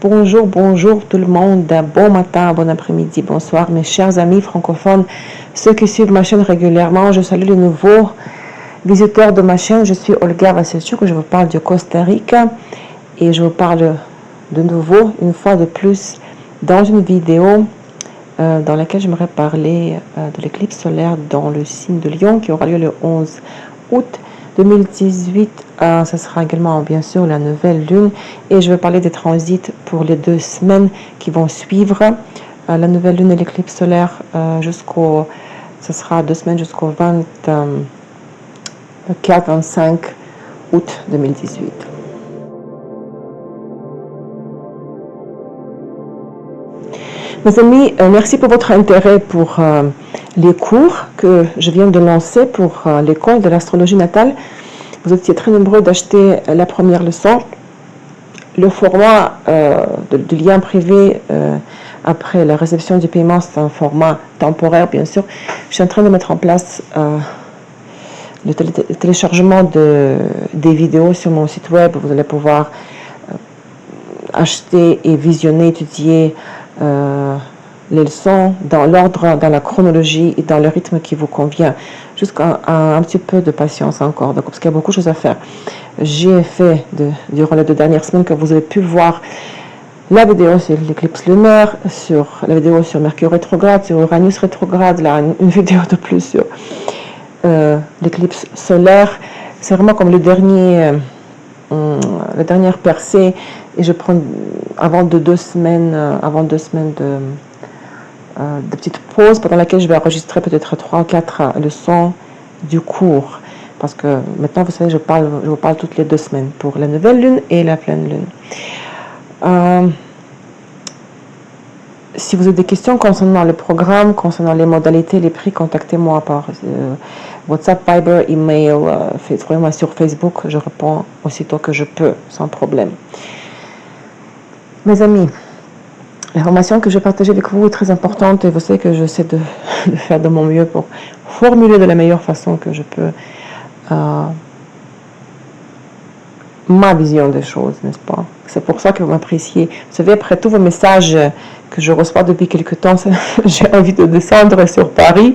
Bonjour, bonjour tout le monde, bon matin, bon après-midi, bonsoir mes chers amis francophones, ceux qui suivent ma chaîne régulièrement. Je salue les nouveaux visiteurs de ma chaîne. Je suis Olga Vassilchuk, je vous parle du Costa Rica et je vous parle de nouveau, une fois de plus, dans une vidéo dans laquelle j'aimerais parler de l'éclipse solaire dans le signe de Lion qui aura lieu le 11 août 2018. Ce sera également bien sûr la nouvelle lune et je vais parler des transits pour les 2 semaines qui vont suivre la nouvelle lune et l'éclipse solaire ce sera 2 semaines jusqu'au 24-25 août 2018. Mes amis, merci pour votre intérêt pour les cours que je viens de lancer pour l'école de l'astrologie natale. Vous étiez très nombreux d'acheter la première leçon. Le format du lien privé après la réception du paiement, c'est un format temporaire, bien sûr. Je suis en train de mettre en place le téléchargement des vidéos sur mon site web. Vous allez pouvoir acheter et visionner, étudier les leçons dans l'ordre, dans la chronologie et dans le rythme qui vous convient. Jusqu'à un petit peu de patience encore, donc, parce qu'il y a beaucoup de choses à faire. J'ai fait, durant les 2 dernières semaines, que vous avez pu voir la vidéo sur l'éclipse lunaire, sur la vidéo sur Mercure rétrograde, sur Uranus rétrograde, là, une vidéo de plus sur l'éclipse solaire. C'est vraiment comme la dernière percée, et je prends avant 2 semaines de petites pauses pendant laquelle je vais enregistrer peut-être 3 ou 4 leçons du cours, parce que maintenant vous savez je vous parle toutes les 2 semaines pour la nouvelle lune et la pleine lune. Si vous avez des questions concernant le programme, concernant les modalités, les prix, contactez-moi par WhatsApp, Viber, email, trouvez-moi sur Facebook, je réponds aussitôt que je peux, sans problème. Mes amis, l'information que je partage avec vous est très importante et vous savez que j'essaie de faire de mon mieux pour formuler de la meilleure façon que je peux ma vision des choses, n'est-ce pas? C'est pour ça que vous m'appréciez. Vous savez, après tous vos messages que je reçois depuis quelque temps, j'ai envie de descendre sur Paris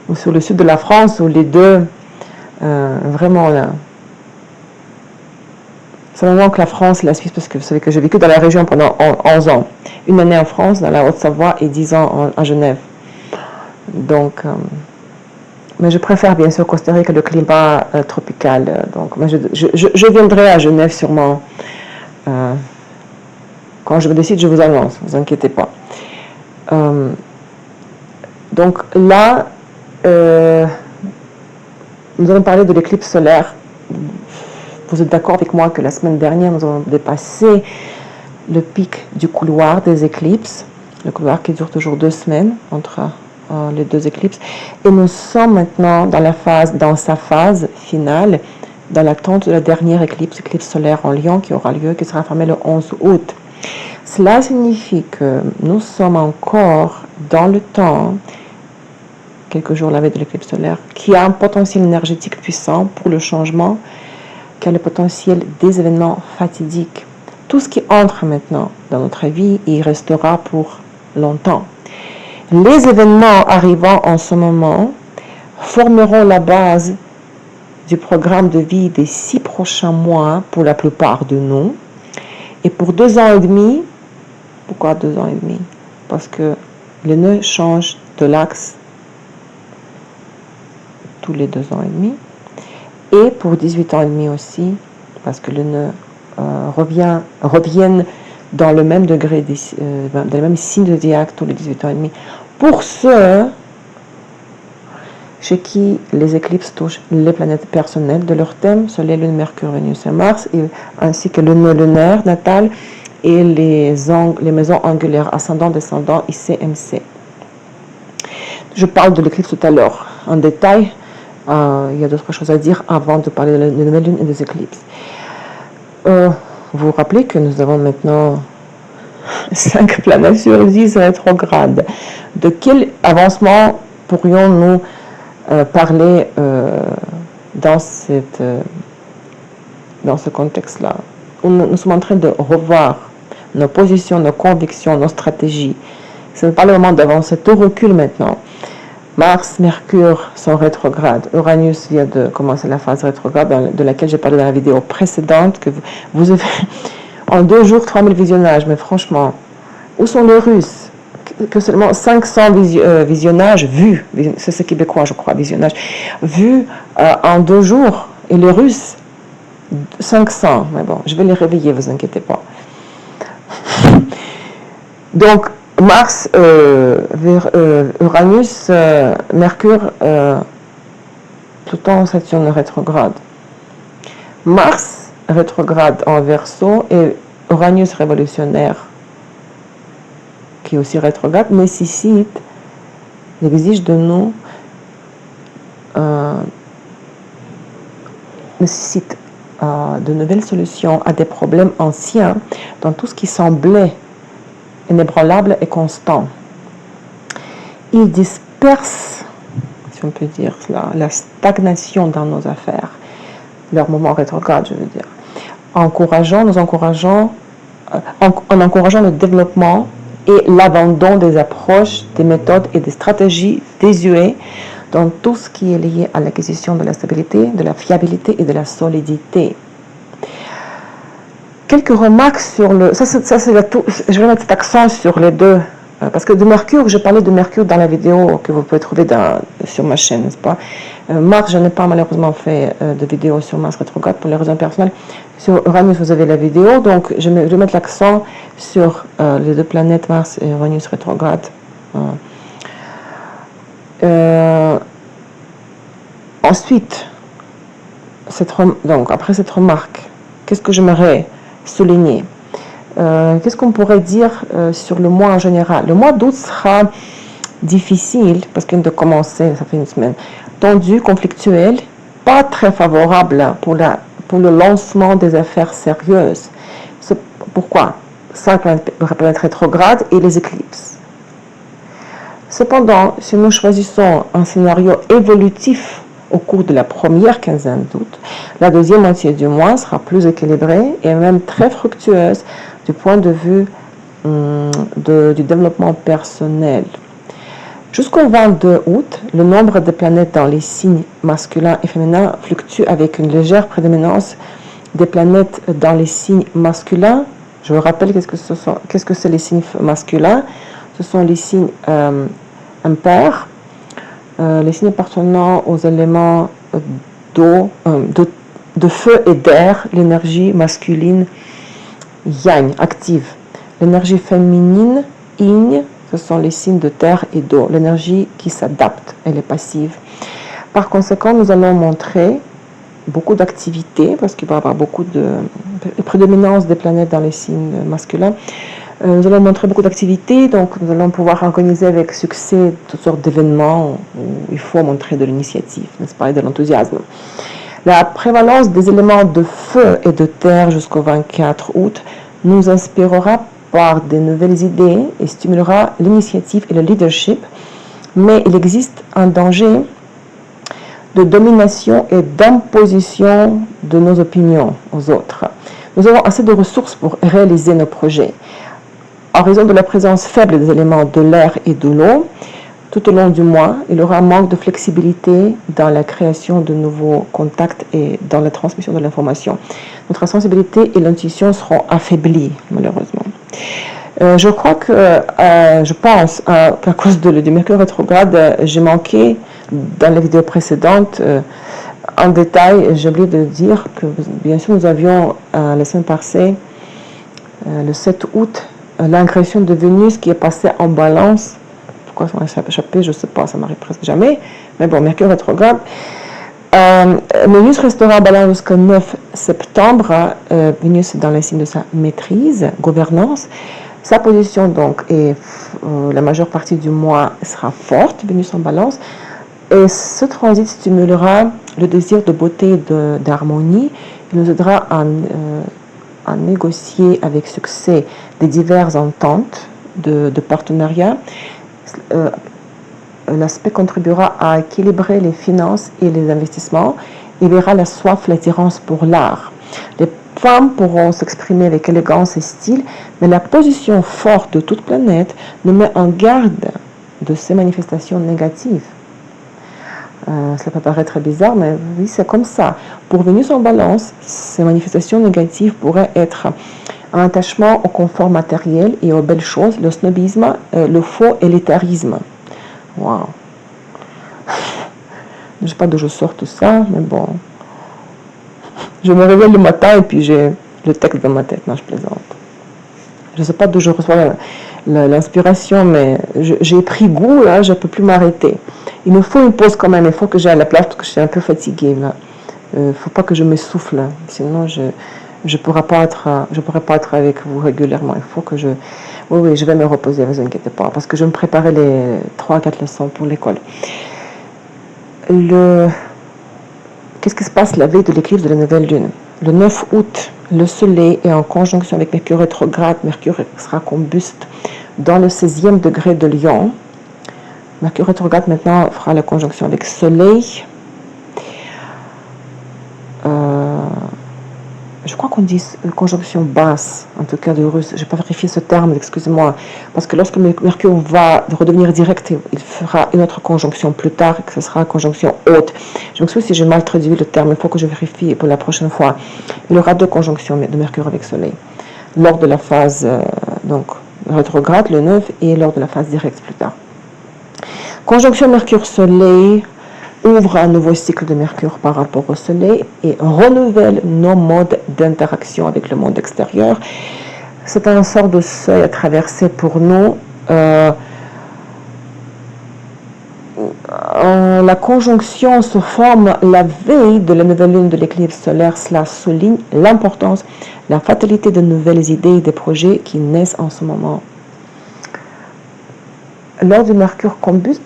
ou sur le sud de la France, ou les deux, vraiment là. Ça me manque la France et la Suisse, parce que vous savez que j'ai vécu dans la région pendant 11 ans. Une année en France, dans la Haute-Savoie, et 10 ans à Genève. Donc, mais je préfère bien sûr Costa Rica, le climat tropical. Donc, je viendrai à Genève sûrement. Quand je me décide, je vous annonce, ne vous inquiétez pas. Donc là, nous allons parler de l'éclipse solaire. Vous êtes d'accord avec moi que la semaine dernière, nous avons dépassé le pic du couloir des éclipses, le couloir qui dure toujours 2 semaines entre les 2 éclipses, et nous sommes maintenant dans sa phase finale, dans l'attente de la dernière éclipse solaire en Lion qui aura lieu, qui sera fermée le 11 août. Cela signifie que nous sommes encore dans le temps, quelques jours la veille de l'éclipse solaire, qui a un potentiel énergétique puissant pour le changement, qui a le potentiel des événements fatidiques. Tout ce qui entre maintenant dans notre vie, il restera pour longtemps. Les événements arrivant en ce moment formeront la base du programme de vie des 6 prochains mois pour la plupart de nous. Et pour 2 ans et demi, pourquoi 2 ans et demi? Parce que le nœud change de l'axe tous les 2 ans et demi. Et pour 18 ans et demi aussi, parce que le nœud reviennent dans le même degré, dans le même signe de zodiaque tous les 18 ans et demi. Pour ceux chez qui les éclipses touchent les planètes personnelles de leur thème, Soleil, Lune, Mercure, Vénus et Mars, ainsi que le nœud lunaire natal et les maisons angulaires, ascendant, descendant, IC, MC. Je parle de l'éclipse tout à l'heure en détail. Il y a d'autres choses à dire avant de parler de la nouvelle lune et des éclipses. Vous vous rappelez que nous avons maintenant 5 planètes sur 10 rétrogrades. De quel avancement pourrions-nous parler dans ce contexte-là? Nous sommes en train de revoir nos positions, nos convictions, nos stratégies. Ce n'est pas le moment d'avancer, tout recule maintenant. Mars, Mercure sont rétrogrades. Uranus vient de commencer la phase rétrograde de laquelle j'ai parlé dans la vidéo précédente. Que vous avez en 2 jours 3000 visionnages, mais franchement, où sont les Russes? Que seulement 500 visionnages vus, c'est québécois je crois, visionnages, vus en 2 jours. Et les Russes, 500. Mais bon, je vais les réveiller, vous inquiétez pas. Donc, Mars, Uranus, Mercure, Pluton, Saturne rétrograde. Mars rétrograde en Verseau et Uranus révolutionnaire, qui est aussi rétrograde, exige de nous, nécessite de nouvelles solutions à des problèmes anciens dans tout ce qui semblait inébranlable et constant. Il disperse, si on peut dire cela, la stagnation dans nos affaires, leur moment rétrograde, je veux dire, en encourageant le développement et l'abandon des approches, des méthodes et des stratégies désuètes dans tout ce qui est lié à l'acquisition de la stabilité, de la fiabilité et de la solidité. Quelques remarques sur le... je vais mettre cet accent sur les deux. Parce que de Mercure, je parlais de Mercure dans la vidéo que vous pouvez trouver sur ma chaîne, n'est-ce pas? Mars, je n'ai pas malheureusement fait de vidéo sur Mars rétrograde pour les raisons personnelles. Sur Uranus, vous avez la vidéo. Donc, je vais mettre l'accent sur les 2 planètes, Mars et Uranus rétrograde. Ensuite, après cette remarque, qu'est-ce que j'aimerais souligner? Qu'est-ce qu'on pourrait dire sur le mois en général? Le mois d'août sera difficile, parce qu'il vient de commencer, ça fait une semaine, tendu, conflictuel, pas très favorable pour le lancement des affaires sérieuses. Pourquoi? 5 planètes rétrogrades et les éclipses. Cependant, si nous choisissons un scénario évolutif au cours de la première quinzaine d'août, la deuxième moitié du mois sera plus équilibrée et même très fructueuse du point de vue du développement personnel. Jusqu'au 22 août, le nombre de planètes dans les signes masculins et féminins fluctue avec une légère prédominance des planètes dans les signes masculins. Je vous rappelle qu'est-ce que c'est les signes masculins. Ce sont les signes impairs, les signes appartenant aux éléments d'eau, de feu et d'air, l'énergie masculine yang, active. L'énergie féminine, yin, ce sont les signes de terre et d'eau, l'énergie qui s'adapte, elle est passive. Par conséquent, nous allons montrer beaucoup d'activités, parce qu'il va y avoir beaucoup de prédominance des planètes dans les signes masculins. Nous allons montrer beaucoup d'activités, donc nous allons pouvoir organiser avec succès toutes sortes d'événements où il faut montrer de l'initiative, n'est-ce pas, et de l'enthousiasme. La prévalence des éléments de feu et de terre jusqu'au 24 août nous inspirera par de nouvelles idées et stimulera l'initiative et le leadership, mais il existe un danger de domination et d'imposition de nos opinions aux autres. Nous avons assez de ressources pour réaliser nos projets. En raison de la présence faible des éléments de l'air et de l'eau, tout au long du mois, il y aura un manque de flexibilité dans la création de nouveaux contacts et dans la transmission de l'information. Notre sensibilité et l'intuition seront affaiblies, malheureusement. Je crois que, je pense qu'à cause du Mercure rétrograde, j'ai manqué dans la vidéo précédente en détail, j'ai oublié de dire que bien sûr nous avions la semaine passée, le 7 août, l'ingression de Vénus qui est passée en balance. Pourquoi ça m'a échappé, je ne sais pas, ça m'arrive presque jamais. Mais bon, Mercure rétrograde. Vénus restera en balance jusqu'au 9 septembre. Vénus est dans les signes de sa maîtrise, gouvernance. Sa position, donc, est la majeure partie du mois sera forte, Vénus en balance. Et ce transit stimulera le désir de beauté et d'harmonie. Il nous aidera à négocier avec succès des diverses ententes de partenariat. L'aspect contribuera à équilibrer les finances et les investissements. Il verra la soif, l'attirance pour l'art. Les femmes pourront s'exprimer avec élégance et style, mais la position forte de toute planète nous met en garde de ces manifestations négatives. Cela peut paraître bizarre, mais oui, c'est comme ça. Pour Vénus en balance, ces manifestations négatives pourraient être un attachement au confort matériel et aux belles choses, le snobisme, le faux et l'étarisme. Waouh! Je ne sais pas d'où je sors tout ça, mais bon. Je me réveille le matin et puis j'ai le texte dans ma tête. Non, je plaisante. Je ne sais pas d'où je reçois l'inspiration, mais j'ai pris goût, là, je ne peux plus m'arrêter. Il me faut une pause quand même, il faut que j'aille à la plage parce que je suis un peu fatiguée, là. Il ne faut pas que je m'essouffle, là. Sinon je pourrais pas être avec vous régulièrement. Il faut que oui, je vais me reposer, ne vous inquiétez pas, parce que je me préparais les 3-4 leçons pour l'école. Qu'est-ce qui se passe la veille de l'éclipse de la nouvelle lune? Le 9 août, le soleil est en conjonction avec Mercure rétrograde. Mercure sera combuste dans le 16e degré de Lion. Mercure rétrograde maintenant fera la conjonction avec soleil. Je crois qu'on dit conjonction basse, en tout cas de russe. Je n'ai pas vérifié ce terme, excusez-moi. Parce que lorsque Mercure va redevenir direct, il fera une autre conjonction plus tard, et que ce sera conjonction haute. Je m'excuse si j'ai mal traduit le terme, il faut que je vérifie pour la prochaine fois. Il y aura 2 conjonctions de Mercure avec Soleil. Lors de la phase rétrograde, le 9, et lors de la phase directe plus tard. Conjonction Mercure-Soleil ouvre un nouveau cycle de Mercure par rapport au Soleil et renouvelle nos modes d'interaction avec le monde extérieur. C'est un sort de seuil à traverser pour nous. La conjonction se forme la veille de la nouvelle lune de l'éclipse solaire. Cela souligne l'importance, la fatalité de nouvelles idées et des projets qui naissent en ce moment. Lors du Mercure combuste,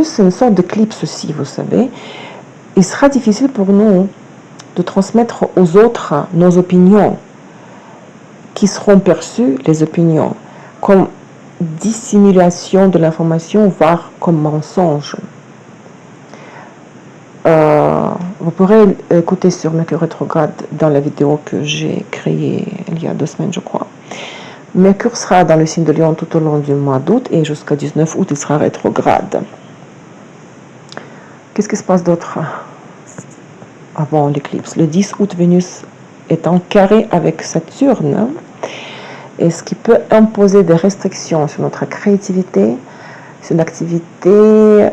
c'est une sorte d'éclipse aussi, vous savez. Il sera difficile pour nous de transmettre aux autres nos opinions, qui seront perçues, les opinions, comme dissimulation de l'information, voire comme mensonge. Vous pourrez écouter sur Mercure rétrograde dans la vidéo que j'ai créée il y a 2 semaines, je crois. Mercure sera dans le signe de Lion tout au long du mois d'août et jusqu'à 19 août, il sera rétrograde. Qu'est-ce qui se passe d'autre avant l'éclipse? Le 10 août, Vénus est en carré avec Saturne, et ce qui peut imposer des restrictions sur notre créativité, sur l'activité,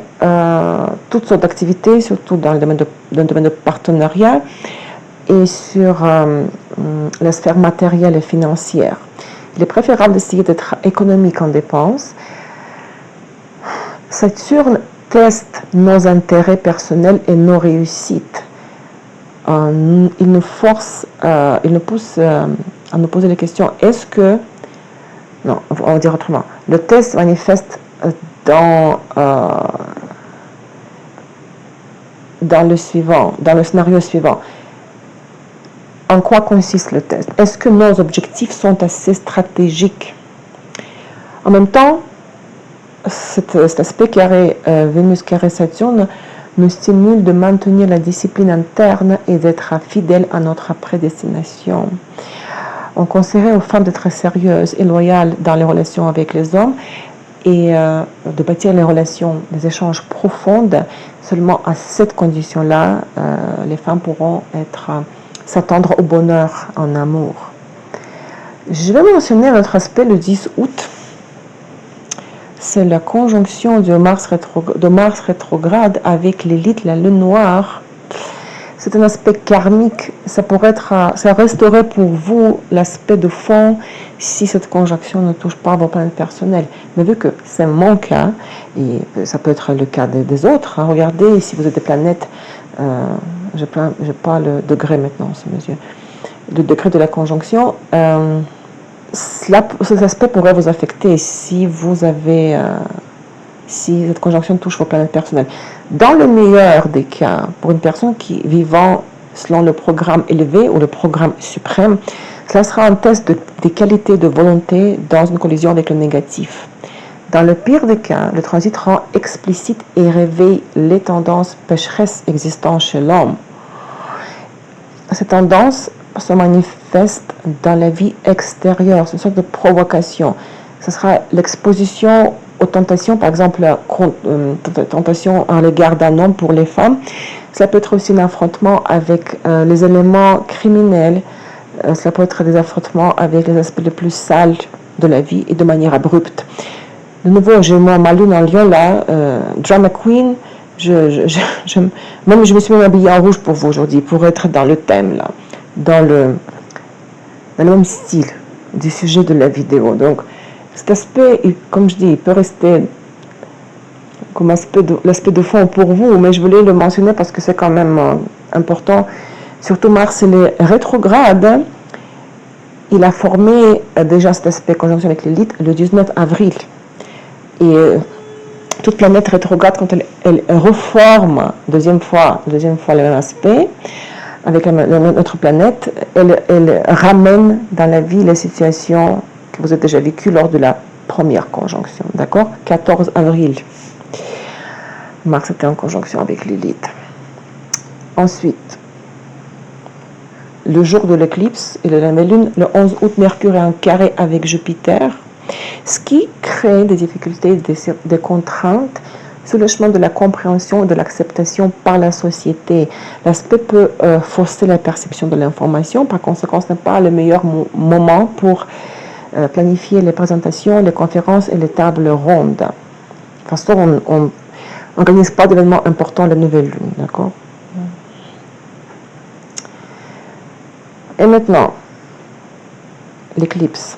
toutes sortes d'activités, surtout dans le domaine de partenariat et sur la sphère matérielle et financière. Il est préférable d'essayer d'être économique en dépenses. Saturne teste nos intérêts personnels et nos réussites. Il nous pousse à nous poser la question, est-ce que... Non, on va dire autrement. Le test manifeste dans le scénario suivant. En quoi consiste le test? Est-ce que nos objectifs sont assez stratégiques? En même temps, cet aspect carré Vénus carré Saturne nous stimule de maintenir la discipline interne et d'être fidèles à notre prédestination. On conseillerait aux femmes d'être sérieuses et loyales dans les relations avec les hommes et de bâtir les relations, des échanges profondes. Seulement à cette condition-là, les femmes pourront s'attendre au bonheur en amour. Je vais mentionner un autre aspect le 10 août. C'est la conjonction de Mars rétrograde avec l'élite, la lune noire. C'est un aspect karmique. Ça resterait pour vous l'aspect de fond si cette conjonction ne touche pas vos planètes personnelles. Mais vu que c'est mon cas, et ça peut être le cas des autres, regardez si vous êtes des planètes, je n'ai pas le degré maintenant sous mes yeux, le degré de la conjonction, cet aspect pourrait vous affecter si si cette conjonction touche vos planètes personnelles. Dans le meilleur des cas, pour une personne vivant selon le programme élevé ou le programme suprême, cela sera un test des qualités de volonté dans une collision avec le négatif. Dans le pire des cas, le transit rend explicite et réveille les tendances pécheresses existantes chez l'homme. Ces tendances se manifeste dans la vie extérieure. C'est une sorte de provocation. Ce sera l'exposition aux tentations, par exemple, la tentation à l'égard d'un homme pour les femmes. Cela peut être aussi un affrontement avec les éléments criminels. Cela peut être des affrontements avec les aspects les plus sales de la vie et de manière abrupte. De nouveau, j'ai moi ma lune en lion là, drama queen. Même je me suis même habillée en rouge pour vous aujourd'hui, pour être dans le thème là, dans le même style du sujet de la vidéo. Donc, cet aspect, comme je dis, il peut rester comme l'aspect de fond pour vous, mais je voulais le mentionner parce que c'est quand même important. Surtout Mars, il est rétrograde. Il a formé déjà cet aspect conjonction avec Lilith le 19 avril. Et toute planète rétrograde, quand elle reforme deuxième fois le même aspect avec notre planète, elle ramène dans la vie les situations que vous avez déjà vécues lors de la première conjonction. D'accord? 14 avril. Mars était en conjonction avec Lilith. Ensuite, le jour de l'éclipse et de la nouvelle lune, le 11 août, Mercure est en carré avec Jupiter, ce qui crée des difficultés, des contraintes sur le chemin de la compréhension et de l'acceptation par la société. L'aspect peut fausser la perception de l'information, par conséquent, ce n'est pas le meilleur moment pour planifier les présentations, les conférences et les tables rondes. De toute façon, on n'organise pas d'événements importants la nouvelle lune, d'accord? Et maintenant, l'éclipse.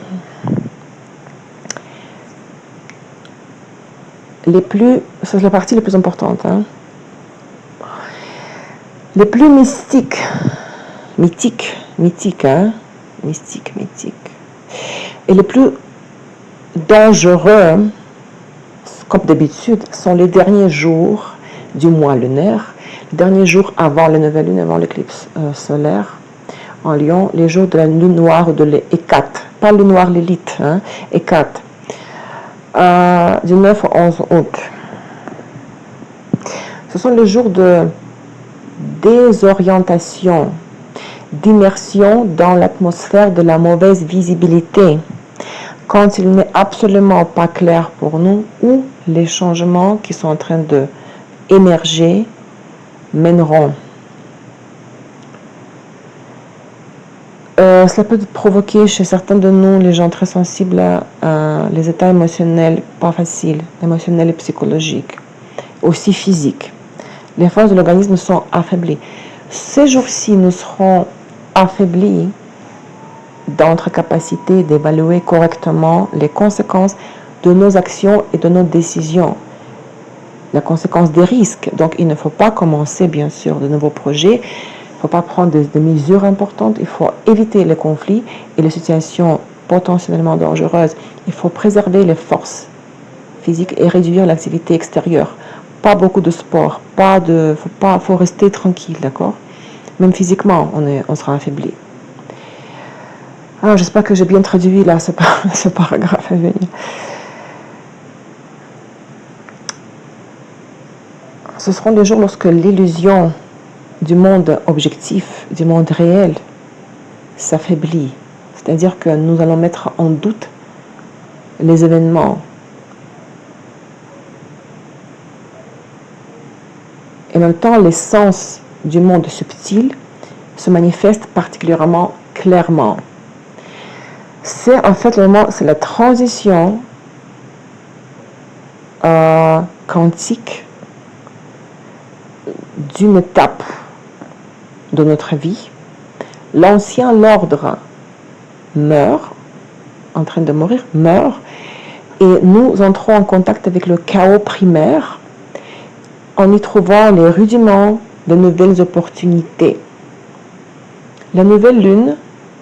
C'est la partie la plus importante. Hein. Les plus mystiques, et les plus dangereux, comme d'habitude, sont les derniers jours du mois lunaire, les derniers jours avant la nouvelle lune, avant l'éclipse solaire en Lion, les jours de la lune noire de l'Hécate, pas lune noire Lilith, hein, Hécate. Du 9 au 11 août. Ce sont les jours de désorientation, d'immersion dans l'atmosphère de la mauvaise visibilité, quand il n'est absolument pas clair pour nous où les changements qui sont en train de émerger mèneront. Cela peut provoquer chez certains de nous, les gens très sensibles à les états émotionnels pas faciles, émotionnels et psychologiques, aussi physiques. Les forces de l'organisme sont affaiblies. Ces jours-ci, nous serons affaiblis dans notre capacité d'évaluer correctement les conséquences de nos actions et de nos décisions. La conséquence des risques. Donc, il ne faut pas commencer, bien sûr, de nouveaux projets. Il ne faut pas prendre des mesures importantes, il faut éviter les conflits et les situations potentiellement dangereuses. Il faut préserver les forces physiques et réduire l'activité extérieure. Pas beaucoup de sport, faut rester tranquille, d'accord? Même physiquement, on sera affaibli. J'espère que j'ai bien traduit là ce paragraphe à venir. Ce seront des jours lorsque l'illusion du monde objectif, du monde réel, s'affaiblit. C'est-à-dire que nous allons mettre en doute les événements. Et en même temps, l'essence du monde subtil se manifeste particulièrement clairement. C'est en fait le moment, c'est la transition quantique d'une étape de notre vie. L'ancien ordre meurt, en train de mourir, meurt, et nous entrons en contact avec le chaos primaire en y trouvant les rudiments de nouvelles opportunités. La nouvelle lune,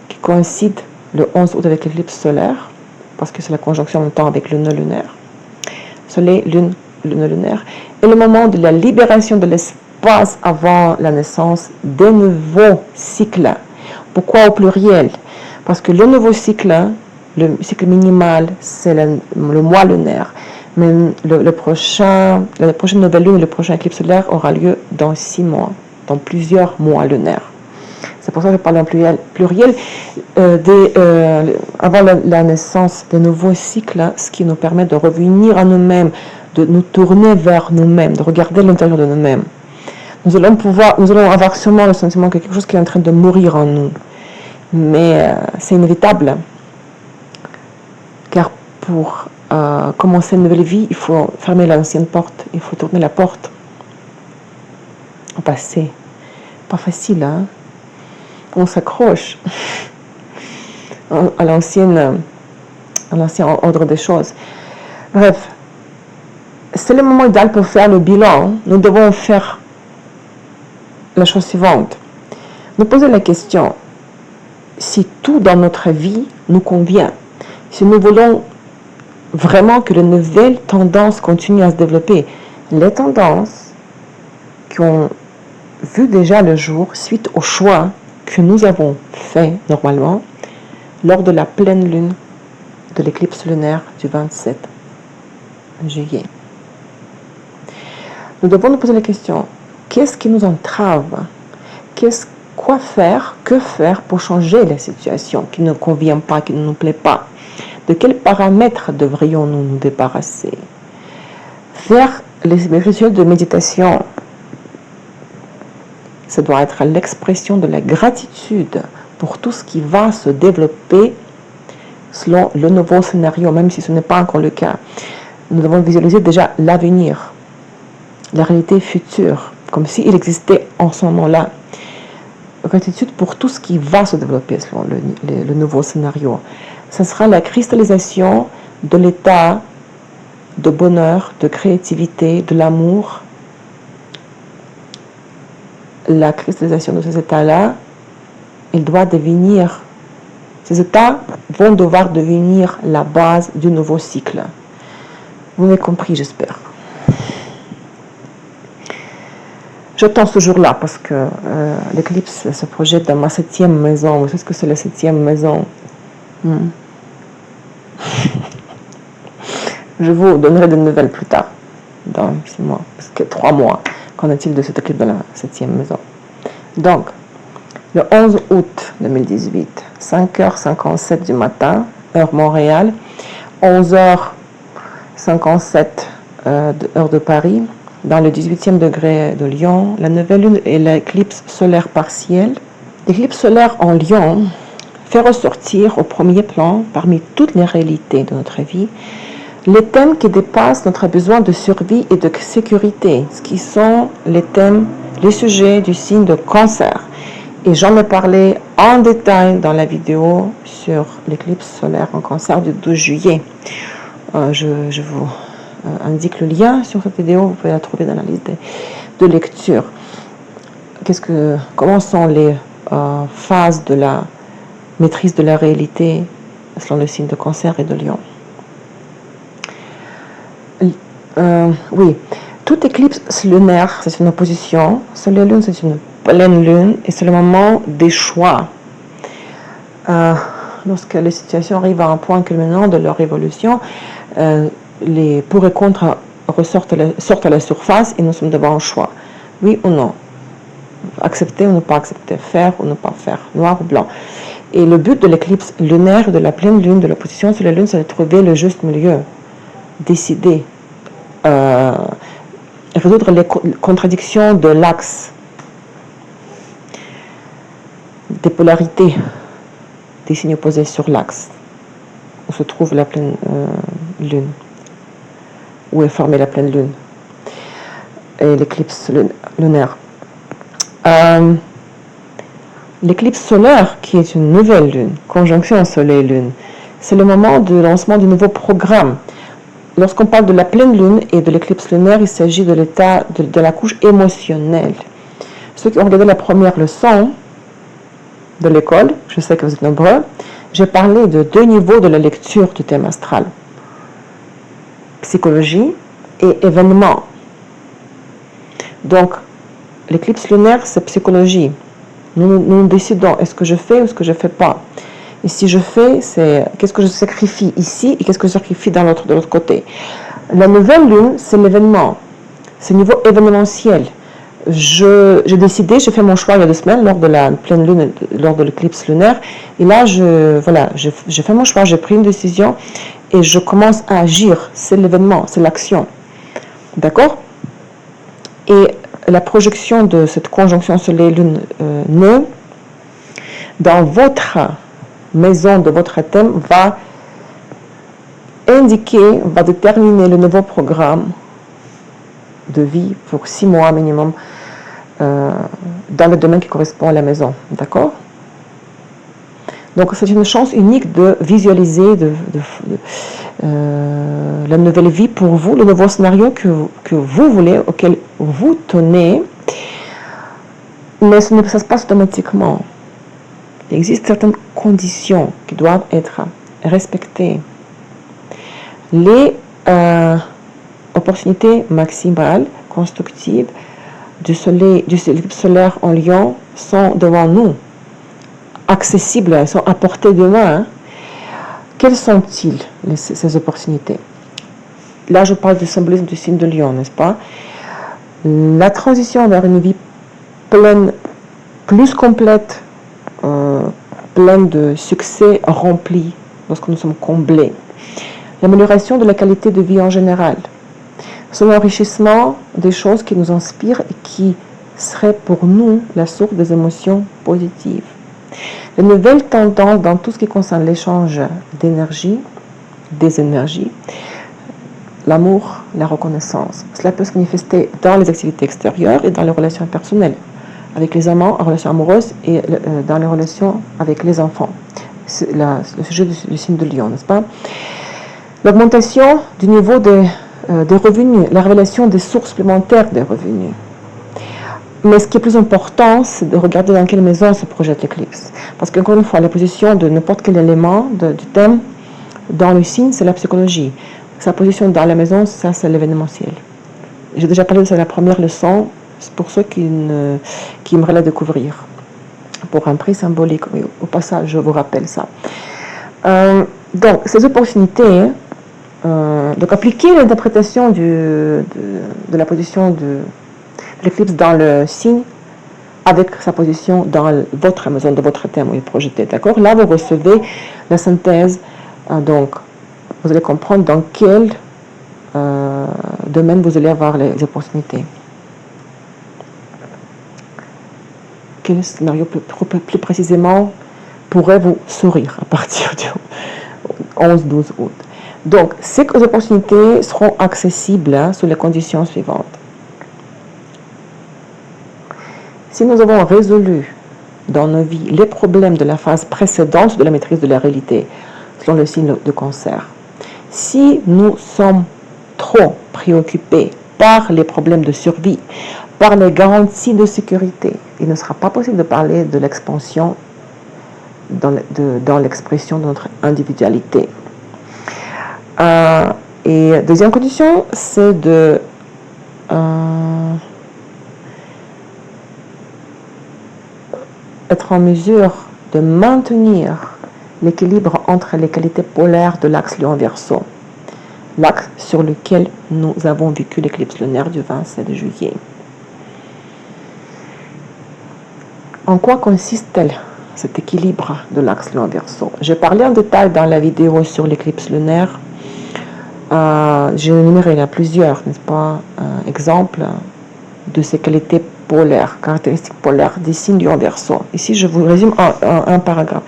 qui coïncide le 11 août avec l'éclipse solaire, parce que c'est la conjonction en même temps avec le nœud lunaire, soleil, lune, le nœud lunaire, est le moment de la libération de l'espace avant la naissance des nouveaux cycles. Pourquoi au pluriel? Parce que le nouveau cycle, le cycle minimal, c'est le mois lunaire. Mais la prochaine nouvelle lune et le prochain éclipse solaire aura lieu dans 6 mois, dans plusieurs mois lunaires. C'est pour ça que je parle en pluriel. Avant la naissance des nouveaux cycles, ce qui nous permet de revenir à nous-mêmes, de nous tourner vers nous-mêmes, de regarder l'intérieur de nous-mêmes. Nous allons avoir sûrement le sentiment que quelque chose qui est en train de mourir en nous. Mais c'est inévitable. Car pour commencer une nouvelle vie, il faut fermer l'ancienne porte, il faut tourner la porte. Au passé. Pas facile, hein? On s'accroche à l'ancien ordre des choses. Bref, c'est le moment idéal pour faire le bilan. Nous devons faire la chose suivante. Nous poser la question, si tout dans notre vie nous convient, si nous voulons vraiment que les nouvelles tendances continuent à se développer, les tendances qui ont vu déjà le jour suite au choix que nous avons fait normalement lors de la pleine lune de l'éclipse lunaire du 27 juillet. Nous devons nous poser la question, qu'est-ce qui nous entrave? Quoi faire, que faire pour changer la situation qui ne convient pas, qui ne nous plaît pas? De quels paramètres devrions-nous nous débarrasser? Faire les rituels de méditation, ça doit être l'expression de la gratitude pour tout ce qui va se développer selon le nouveau scénario, même si ce n'est pas encore le cas. Nous devons visualiser déjà l'avenir, la réalité future, comme s'il existait en ce moment-là. Gratitude pour tout ce qui va se développer selon le nouveau scénario. Ce sera la cristallisation de l'état de bonheur, de créativité, de l'amour. La cristallisation de ces états-là, ces états vont devoir devenir la base du nouveau cycle. Vous m'avez compris, j'espère. J'attends ce jour-là parce que l'éclipse se projette dans ma 7e maison. Vous savez ce que c'est la 7e maison? Je vous donnerai des nouvelles plus tard, dans 6 mois, parce que 3 mois. Qu'en est-il de cette éclipse dans la 7e maison? Donc, le 11 août 2018, 5h57 du matin, heure Montréal, 11h57 heure de Paris, dans le 18e degré de Lion, la nouvelle lune et l'éclipse solaire partielle. L'éclipse solaire en Lion fait ressortir au premier plan, parmi toutes les réalités de notre vie, les thèmes qui dépassent notre besoin de survie et de sécurité, ce qui sont les thèmes, les sujets du signe de Cancer. Et j'en ai parlé en détail dans la vidéo sur l'éclipse solaire en Cancer du 12 juillet. Je vous indique le lien sur cette vidéo, vous pouvez la trouver dans la liste de lecture. Comment sont les phases de la maîtrise de la réalité selon le signe de Cancer et de Lion? Oui, toute éclipse lunaire, c'est une opposition. Soleil lune, c'est une pleine lune et c'est le moment des choix. Lorsque les situations arrivent à un point culminant de leur évolution, les pour et contre sortent à la surface et nous sommes devant un choix. Oui ou non? Accepter ou ne pas accepter? Faire ou ne pas faire? Noir ou blanc? Et le but de l'éclipse lunaire, de la pleine lune, de l'opposition sur la lune, c'est de trouver le juste milieu. Décider. Résoudre les contradictions de l'axe. Des polarités. Des signes opposés sur l'axe. Où se trouve la pleine lune. Où est formée la pleine lune. Et l'éclipse lunaire. L'éclipse solaire, qui est une nouvelle lune, conjonction soleil-lune, c'est le moment du lancement du nouveau programme. Lorsqu'on parle de la pleine lune et de l'éclipse lunaire, il s'agit de l'état de la couche émotionnelle. Ceux qui ont regardé la première leçon de l'école, je sais que vous êtes nombreux, j'ai parlé de 2 niveaux de la lecture du thème astral. Psychologie et événement. Donc, l'éclipse lunaire, c'est psychologie. Nous décidons, est-ce que je fais ou est-ce que je ne fais pas? Et si je fais, c'est qu'est-ce que je sacrifie ici et qu'est-ce que je sacrifie de l'autre côté. La nouvelle lune, c'est l'événement. C'est le niveau événementiel. j'ai décidé, j'ai fait mon choix il y a 2 semaines lors de la pleine lune, lors de l'éclipse lunaire. Et là, j'ai fait mon choix, j'ai pris une décision et je commence à agir. C'est l'événement, c'est l'action. D'accord? Et la projection de cette conjonction Soleil-Lune-Nœud dans votre maison de votre thème va indiquer, va déterminer le nouveau programme de vie pour 6 mois minimum dans le domaine qui correspond à la maison. D'accord? Donc c'est une chance unique de visualiser la nouvelle vie pour vous, le nouveau scénario que vous voulez, auquel vous tenez, mais ça se passe automatiquement. Il existe certaines conditions qui doivent être respectées. Les opportunités maximales, constructives du éclipse solaire en Lion sont devant nous, accessibles, elles sont à portée de main. Quelles sont-ils, ces opportunités? Là, je parle du symbolisme du signe de Lion, n'est-ce pas? La transition vers une vie pleine, plus complète, pleine de succès rempli, lorsque nous sommes comblés. L'amélioration de la qualité de vie en général. Son enrichissement des choses qui nous inspirent et qui seraient pour nous la source des émotions positives. Les nouvelles tendances dans tout ce qui concerne l'échange d'énergie, des énergies, l'amour, la reconnaissance. Cela peut se manifester dans les activités extérieures et dans les relations personnelles, avec les amants, en relations amoureuses et dans les relations avec les enfants. C'est le sujet du signe de Lion, n'est-ce pas? L'augmentation du niveau des revenus, la révélation des sources supplémentaires des revenus. Mais ce qui est plus important, c'est de regarder dans quelle maison se projette l'éclipse. Parce qu'encore une fois, la position de n'importe quel élément du thème dans le signe, c'est la psychologie. Sa position dans la maison, ça, c'est l'événementiel. J'ai déjà parlé de ça dans la première leçon, pour ceux qui aimeraient la découvrir. Pour un prix symbolique, au passage, je vous rappelle ça. Donc, ces opportunités, donc appliquer l'interprétation de la position de l'éclipse dans le signe avec sa position dans votre maison, de votre thème où il est projeté, d'accord? Là, vous recevez la synthèse, donc vous allez comprendre dans quel domaine vous allez avoir les opportunités. Quel scénario plus précisément pourrait vous sourire à partir du 11-12 août. Donc, ces opportunités seront accessibles sous les conditions suivantes. Si nous avons résolu dans nos vies les problèmes de la phase précédente de la maîtrise de la réalité, selon le signe de Cancer, si nous sommes trop préoccupés par les problèmes de survie, par les garanties de sécurité, il ne sera pas possible de parler de l'expansion dans l'expression de notre individualité. Et deuxième condition, c'est de être en mesure de maintenir l'équilibre entre les qualités polaires de l'axe Lion-Verseau, l'axe sur lequel nous avons vécu l'éclipse lunaire du 27 juillet. En quoi consiste-t-elle, cet équilibre de l'axe Lion-Verseau? J'ai parlé en détail dans la vidéo sur l'éclipse lunaire. J'ai énuméré, il y a plusieurs, n'est-ce pas, exemples de ces qualités polaires, caractéristiques polaires des signes Lion-Verseau. Ici, je vous résume un paragraphe.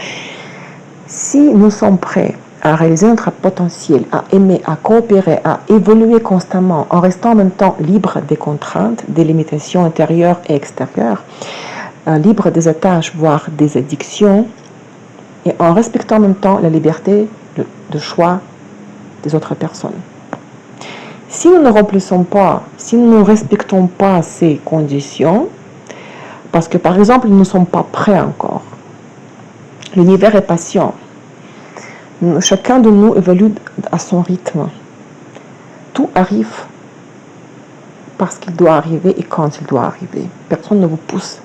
Si nous sommes prêts à réaliser notre potentiel, à aimer, à coopérer, à évoluer constamment, en restant en même temps libre des contraintes, des limitations intérieures et extérieures, libre des attaches, voire des addictions, et en respectant en même temps la liberté de choix des autres personnes. Si nous ne remplissons pas, si nous ne respectons pas ces conditions, parce que par exemple, nous ne sommes pas prêts encore, l'univers est patient, chacun de nous évolue à son rythme, tout arrive parce qu'il doit arriver et quand il doit arriver. Personne ne vous pousse.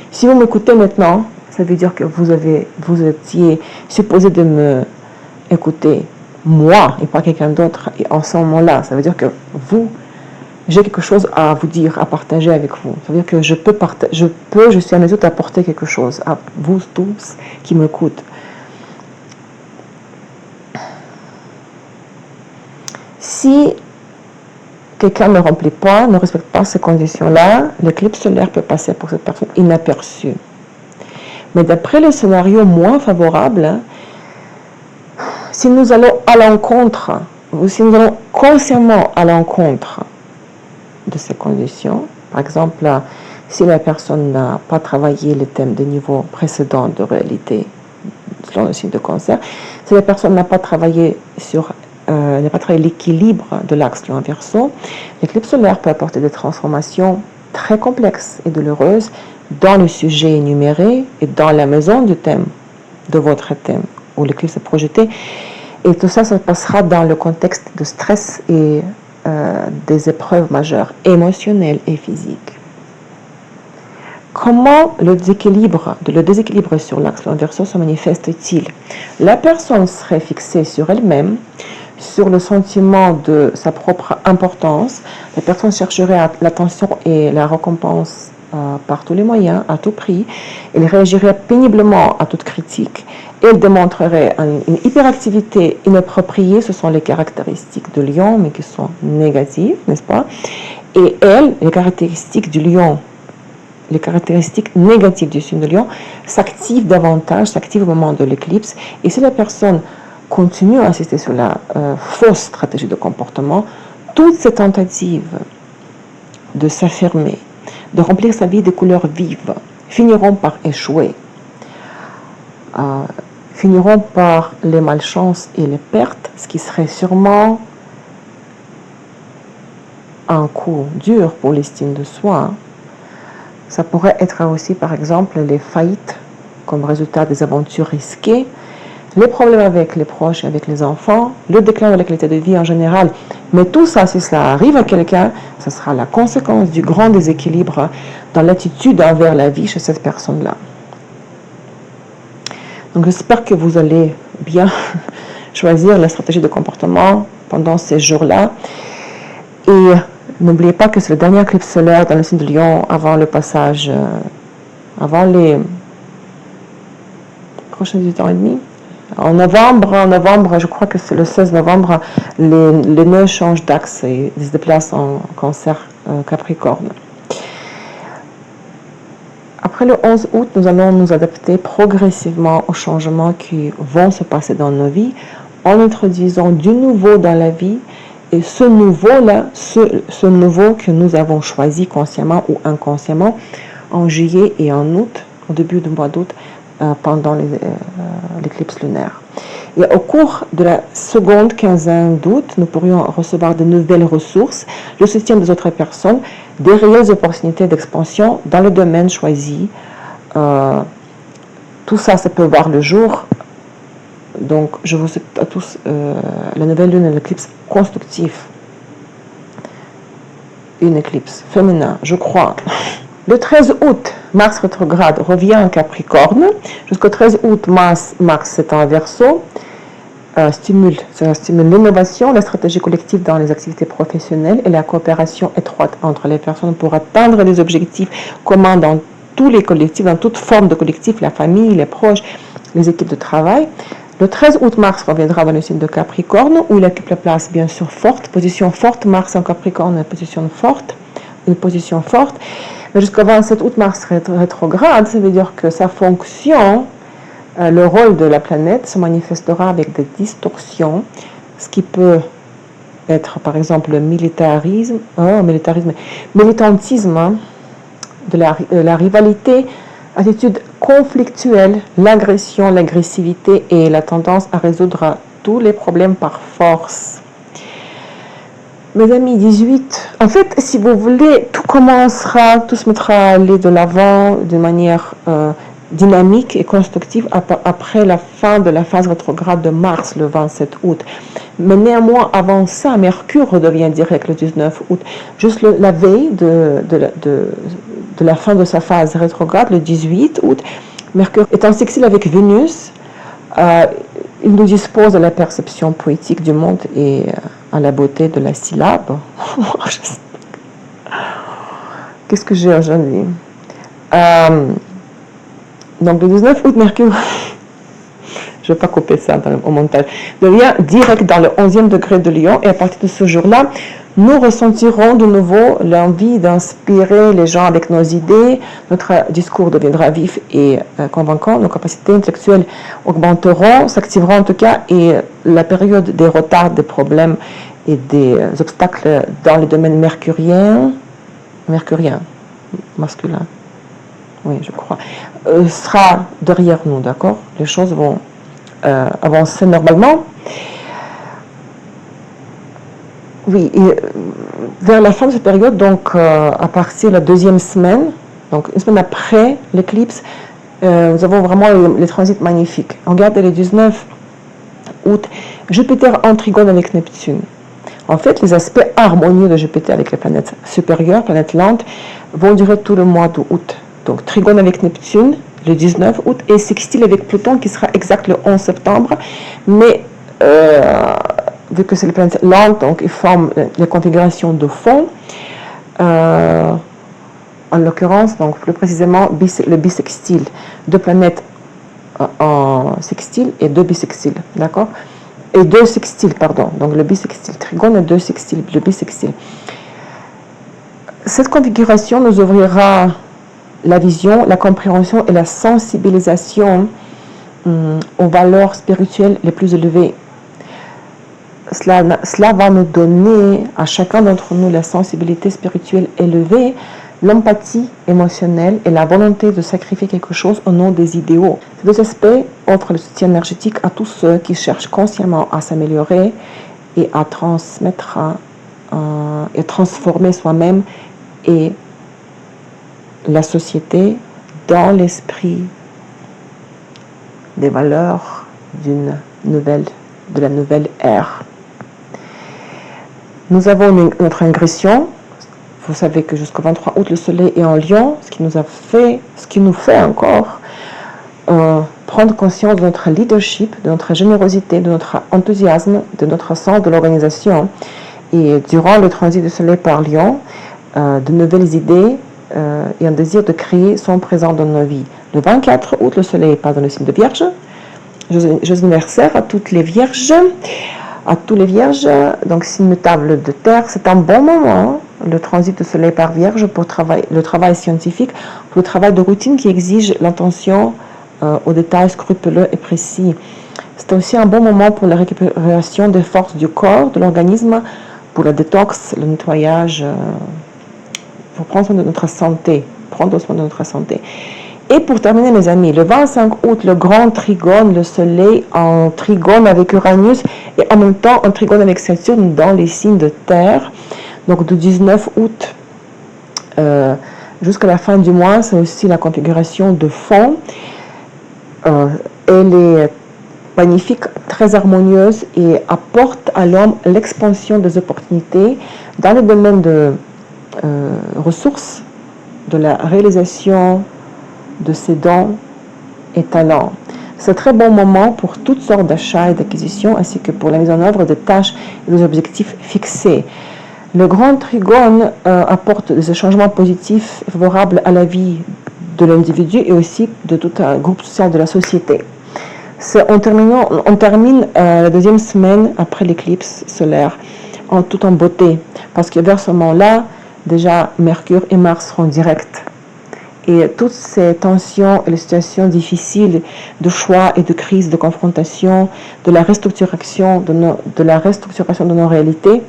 Si vous m'écoutez maintenant, ça veut dire que vous étiez supposé de me écouter moi et pas quelqu'un d'autre. Et en ce moment-là, ça veut dire que vous j'ai quelque chose à vous dire, à partager avec vous. Ça veut dire que je suis à mesure d'apporter quelque chose à vous tous qui m'écoutent. Si quelqu'un ne remplit pas, ne respecte pas ces conditions-là, l'éclipse solaire peut passer pour cette personne inaperçue. Mais d'après le scénario moins favorable, si nous allons à l'encontre, ou si nous allons consciemment à l'encontre de ces conditions, par exemple, si la personne n'a pas travaillé le thème des niveaux précédents de réalité, selon le signe de Cancer, si la personne n'a pas travaillé l'équilibre de l'axe Lion Verseau, l'éclipse solaire peut apporter des transformations très complexes et douloureuses dans le sujet énuméré et dans la maison du thème, de votre thème, où l'éclipse est projetée. Et tout ça, ça passera dans le contexte de stress et des épreuves majeures, émotionnelles et physiques. Comment le déséquilibre sur l'axe Lion Verseau se manifeste-t-il? La personne serait fixée sur elle-même, sur le sentiment de sa propre importance. La personne chercherait l'attention et la récompense par tous les moyens, à tout prix. Elle réagirait péniblement à toute critique. Elle démontrerait une hyperactivité inappropriée. Ce sont les caractéristiques de Lion, mais qui sont négatives, n'est-ce pas? Et les caractéristiques du Lion, les caractéristiques négatives du signe de Lion s'activent davantage, s'activent au moment de l'éclipse. Et si la personne continue à insister sur la fausse stratégie de comportement, toutes ces tentatives de s'affirmer, de remplir sa vie de couleurs vives, finiront par échouer, finiront par les malchances et les pertes, ce qui serait sûrement un coup dur pour l'estime de soi. Ça pourrait être aussi, par exemple, les faillites comme résultat des aventures risquées, les problèmes avec les proches et avec les enfants, le déclin de la qualité de vie en général. Mais tout ça, si cela arrive à quelqu'un, ce sera la conséquence du grand déséquilibre dans l'attitude envers la vie chez cette personne-là. Donc j'espère que vous allez bien choisir la stratégie de comportement pendant ces jours-là. Et n'oubliez pas que c'est le dernier éclipse solaire dans le signe de Lion avant le passage, avant les prochains 18 ans et demi. En novembre, je crois que c'est le 16 novembre, les nœuds changent d'axe et se déplacent en Cancer Capricorne. Après le 11 août, nous allons nous adapter progressivement aux changements qui vont se passer dans nos vies en introduisant du nouveau dans la vie. Et ce nouveau-là, ce nouveau que nous avons choisi consciemment ou inconsciemment en juillet et en août, au début du mois d'août, pendant l'éclipse lunaire. Et au cours de la seconde quinzaine d'août, nous pourrions recevoir de nouvelles ressources, le soutien des autres personnes, des réelles opportunités d'expansion dans le domaine choisi. Tout ça, ça peut voir le jour. Donc, je vous souhaite à tous la nouvelle lune et l'éclipse constructive. Une éclipse féminin, je crois. Le 13 août, Mars rétrograde revient en Capricorne. Jusqu'au 13 août, Mars est en Verseau. Ça stimule l'innovation, la stratégie collective dans les activités professionnelles et la coopération étroite entre les personnes pour atteindre les objectifs communs dans tous les collectifs, dans toute forme de collectif, la famille, les proches, les équipes de travail. Le 13 août, Mars reviendra dans le signe de Capricorne, où il occupe la place bien sûr forte, position forte. Mars en Capricorne, une position forte. Mais jusqu'au 27 août, Mars rétrograde, ça veut dire que sa fonction, le rôle de la planète se manifestera avec des distorsions, ce qui peut être par exemple le militantisme, de la rivalité, attitude conflictuelle, l'agression, l'agressivité et la tendance à résoudre tous les problèmes par force. Mes amis, 18. En fait, si vous voulez, tout se mettra à aller de l'avant d'une manière dynamique et constructive après la fin de la phase rétrograde de Mars le 27 août. Mais néanmoins, avant ça, Mercure redevient direct le 19 août. Juste la veille de la fin de sa phase rétrograde, le 18 août, Mercure est en sextile avec Vénus. Il nous dispose de la perception poétique du monde et à la beauté de la syllabe. Qu'est-ce que j'ai aujourd'hui? Donc le 19 août, Mercure, je ne vais pas couper ça au montage, devient direct dans le 11e degré de Lion, et à partir de ce jour-là, nous ressentirons de nouveau l'envie d'inspirer les gens avec nos idées, notre discours deviendra vif et convaincant, nos capacités intellectuelles augmenteront, s'activeront en tout cas, et la période des retards, des problèmes et des obstacles dans les domaines mercurien, masculin, oui je crois, sera derrière nous, d'accord? Les choses vont avancer normalement. Oui, et vers la fin de cette période, donc à partir de la deuxième semaine, donc une semaine après l'éclipse, nous avons vraiment les transits magnifiques. Regardez le 19 août, Jupiter en trigone avec Neptune. En fait, les aspects harmonieux de Jupiter avec les planètes supérieures, planètes lentes, vont durer tout le mois d'août. Donc trigone avec Neptune le 19 août et sextile avec Pluton qui sera exact le 11 septembre. Mais vu que c'est les planètes lentes, donc ils forment les configurations de fond. En l'occurrence, donc plus précisément, le bisextile. Deux planètes en sextile et deux bisextiles, d'accord? Et deux sextiles, pardon. Donc le bisextile trigone et deux sextiles, le bisextile. Cette configuration nous ouvrira la vision, la compréhension et la sensibilisation aux valeurs spirituelles les plus élevées. Cela va nous donner à chacun d'entre nous la sensibilité spirituelle élevée, l'empathie émotionnelle et la volonté de sacrifier quelque chose au nom des idéaux. Ces deux aspects offrent le soutien énergétique à tous ceux qui cherchent consciemment à s'améliorer et à transmettre et transformer soi-même et la société dans l'esprit des valeurs de la nouvelle ère. Nous avons notre ingression. Vous savez que jusqu'au 23 août, le soleil est en Lion, ce qui nous fait encore prendre conscience de notre leadership, de notre générosité, de notre enthousiasme, de notre sens de l'organisation. Et durant le transit du soleil par Lion, de nouvelles idées et un désir de créer sont présents dans nos vies. Le 24 août, le soleil passe dans le signe de Vierge. Joyeux anniversaire à toutes les Vierges, à tous les Vierges. Donc, signe notable de terre, c'est un bon moment, le transit du soleil par Vierge, pour le travail scientifique, pour le travail de routine qui exige l'attention aux détails scrupuleux et précis. C'est aussi un bon moment pour la récupération des forces du corps, de l'organisme, pour le détox, le nettoyage, pour prendre soin de notre santé, Et pour terminer, mes amis, le 25 août, le grand trigone, le soleil en trigone avec Uranus et en même temps en trigone avec Saturne dans les signes de terre. Donc du 19 août jusqu'à la fin du mois, c'est aussi la configuration de fond. Elle est magnifique, très harmonieuse et apporte à l'homme l'expansion des opportunités dans le domaine de ressources, de la réalisation de ses dons et talents. C'est un très bon moment pour toutes sortes d'achats et d'acquisitions, ainsi que pour la mise en œuvre des tâches et des objectifs fixés. Le grand trigone apporte des changements positifs et favorables à la vie de l'individu et aussi de tout un groupe social de la société. On termine la deuxième semaine après l'éclipse solaire tout en beauté, parce que vers ce moment-là, déjà Mercure et Mars seront directs. Et toutes ces tensions et les situations difficiles de choix et de crise, de confrontation, de la restructuration de nos réalités,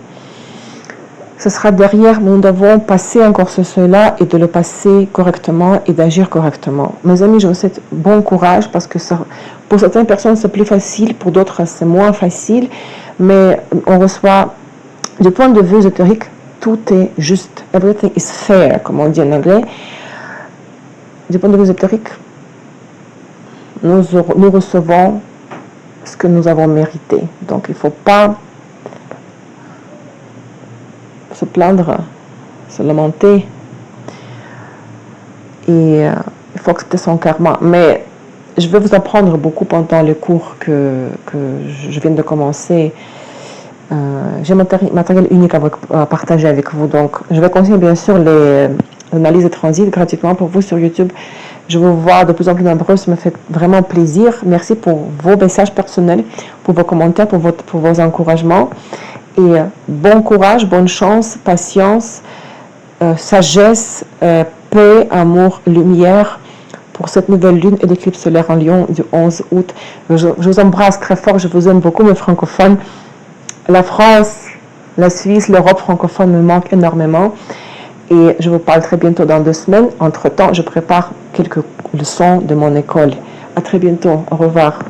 ce sera derrière, nous devons passer encore ce seuil-là et de le passer correctement et d'agir correctement. Mes amis, je vous souhaite bon courage parce que pour certaines personnes c'est plus facile, pour d'autres c'est moins facile, mais on reçoit, du point de vue ésotérique, tout est juste. Everything is fair, comme on dit en anglais. Du point de vue ésotérique, nous recevons ce que nous avons mérité. Donc il ne faut pas se plaindre, se lamenter. Et il faut accepter son karma. Mais je vais vous apprendre beaucoup pendant les cours que je viens de commencer. J'ai matériel unique à partager avec vous. Donc je vais continuer bien sûr d'analyse de transit gratuitement pour vous sur YouTube. Je vous vois de plus en plus nombreux, ça me fait vraiment plaisir. Merci pour vos messages personnels, pour vos commentaires, pour vos encouragements. Et bon courage, bonne chance, patience, sagesse, paix, amour, lumière pour cette nouvelle lune et l'éclipse solaire en Lion du 11 août. Je vous embrasse très fort, je vous aime beaucoup mes francophones. La France, la Suisse, l'Europe francophone me manque énormément. Et je vous parle très bientôt dans 2 semaines. Entre-temps, je prépare quelques leçons de mon école. À très bientôt. Au revoir.